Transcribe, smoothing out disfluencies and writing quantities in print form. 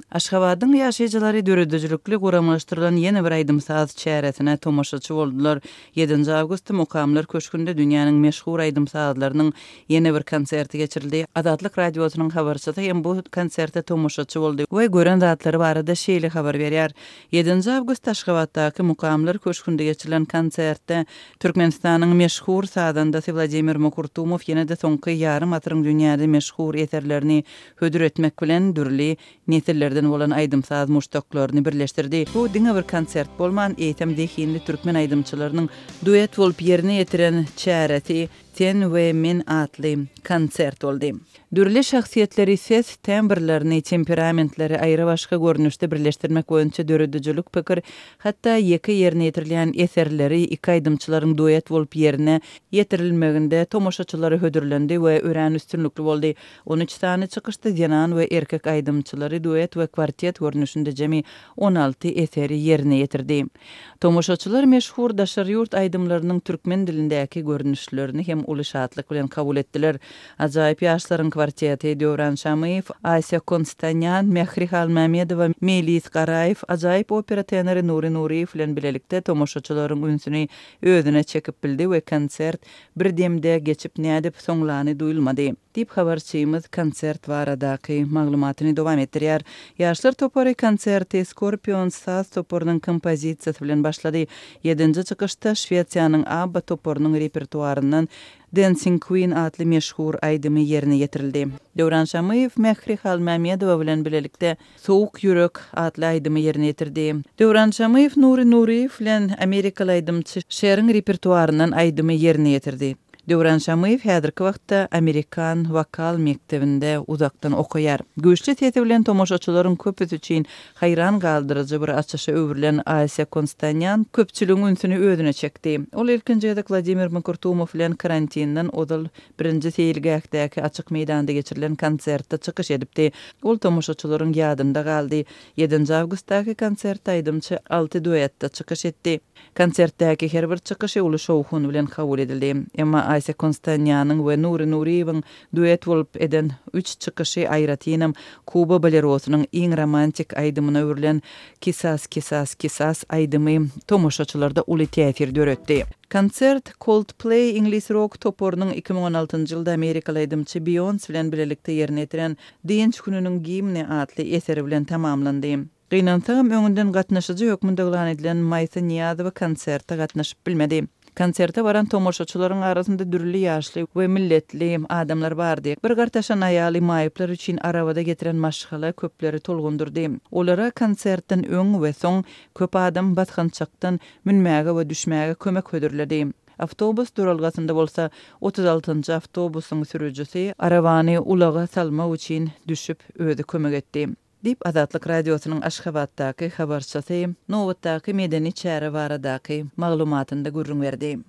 Aşgabatyň ýaşaýjylary döredejlikli guramlaşdyrylan ýene bir aýdymsaz çäresine tomoşaçy boldular. 7 awgust Mukamlar köşkünde dünýäniň meşhur aýdymsazlarynyň ýene bir konserti geçirildi. Azatlyk radiosynyň habarçysy hem bu konserte tomoşaçy boldy we gören zatlary barada şeýle habar berýär. 7 awgust Aşgabatdaky Mukamlar köşkünde geçirilen konsertde Türkmenistanyň meşhur sazandasy Vladimir Mokurtumow ýene-de soňky ýarym asyryň dünýäde meşhur eserlerini hödür etmek bilen dürli nesillerden bolan aýdymsaz muştaklaryny birleşdirdi. Bu diňe bir konsert bolman eýtem dehinli türkmen aýdymçylarynyň duet bolup ýerine ýetiren çäresi Sen we men atly konsert boldy. Dürli şahsiýetleri ses tembrlerini, temperamentleri aýra başga görnüşde birleşdirmek boýunça döredejlik pikir, hatda ýeki ýerine ýetirilýän eserleri iki aýdymçylaryň duet bolup ýerine ýetirilmeginde tomoşaçylary hödürlendi we ören üstünlükli boldy. 13 sany çykyşda ýanan we erkek aýdymçylary duet we kwartet görnüşinde jemi 16 eseri ýerine ýetirdi. Tomoşaçylar meşhur daşar ýurt aýdymlarynyň türkmen dilindäki görnüşlerini hem uly şatlyk bilen kabul etdiler. Ajaýyp ýaşlaryň kwarteti Döwran Şamyýew, Aýsa Konstanyan, Mehrihal Mämedowa, Melis Garaýew, ajaýyp opera tenori Nuri Nuriýew bilen bilelikde tomoşaçylaryň ünsüni özüne çekip bildi we konsert bir demde geçip nädip soňlany duýulmady. Dip habarçymyz konsert baradaky maglumatyny dowam etdirýär. Ýaşlar topory konserti Skorpion saz toporynyň kompozisiýasy bilen başlady. 7-nji çykyşda Şwediýanyň ABBA toporynyň repertuaryndan Dancing Queen adly meşhur aýdymy ýerine ýetirildi. Döwran Şamyýew Mehrihal Mämedowa bilen bilelikde Soğuk Yürek adly aýdymy ýerine ýetirdi. Döwran Şamyýew Nuri Nuriýew bilen Amerikaly aýdymçy Şerin repertuaryndan aýdymy ýerine ýetirdi. Döwran Şamyýew häzirki wagtda Amerikan wokal mektebinde uzakdan okuýar. Güýçli sesi bilen tomoşaçylaryň köpüsi üçin haýran galdyryjy bir açyşa öwrilen Aýsa Konstanyan köpçüligiň ünsüni özüne çekdi. Ol ilkinji ýerde Vladimir Mokurtumow bilen karantindan odal birinji seýilgäkdäki açyk meýdanda geçirilen konsertde çykyş edipdi. Ol tomoşaçylaryň ýadynda galdy. 7 awgustdaky konsert aýdymçy 6 duetde çykyş etdi. Konsertdäki her bir çykyşy uly şowhun bilen kabul edildi. Emma Aýsa Konstanyanyň we Nuri Nuriýewiň duet bolup eden 3 çykyşy aýratynam Kuba balerosynyň iň romantik aýdymyna öwrilen Kisas Kisas Kisas aýdymy tomoşaçylarda uly täsir döretdi. Konsert Coldplay English rock toporynyň 2016-njy ýylda Amerikaly aýdymçy Beyoncé bilen bilelikde ýerine ýetiren Dinç gününiň gimni adly eseri bilen tamamlandy. Gynantam öňünden gatnaşyjy hökmünde glan edilen Maýsa Niýazowa konsertde gatnaşyp bilmedi. Konserte baran tomoşaçylaryň arasynda dürli ýaşly we milletli adamlar bardy. Bir gartaşan aýaly maýyplar üçin arabada getiren maşgala köpleri tolgundurdy. Olara konsertden öň we soň köp adam batgançakdan münmäge we düşmäge kömek hödürledi. Avtobus duralgasynda bolsa 36-njy avtobusyň sürüjüsi arabany ulaga salma üçin düşüp özi kömek etdi. Dip Azatlyk radiosynyň Aşgabatdaky habarçysy Nowatdaky medeni çäre baradaky maglumatynda gürrüň berdi.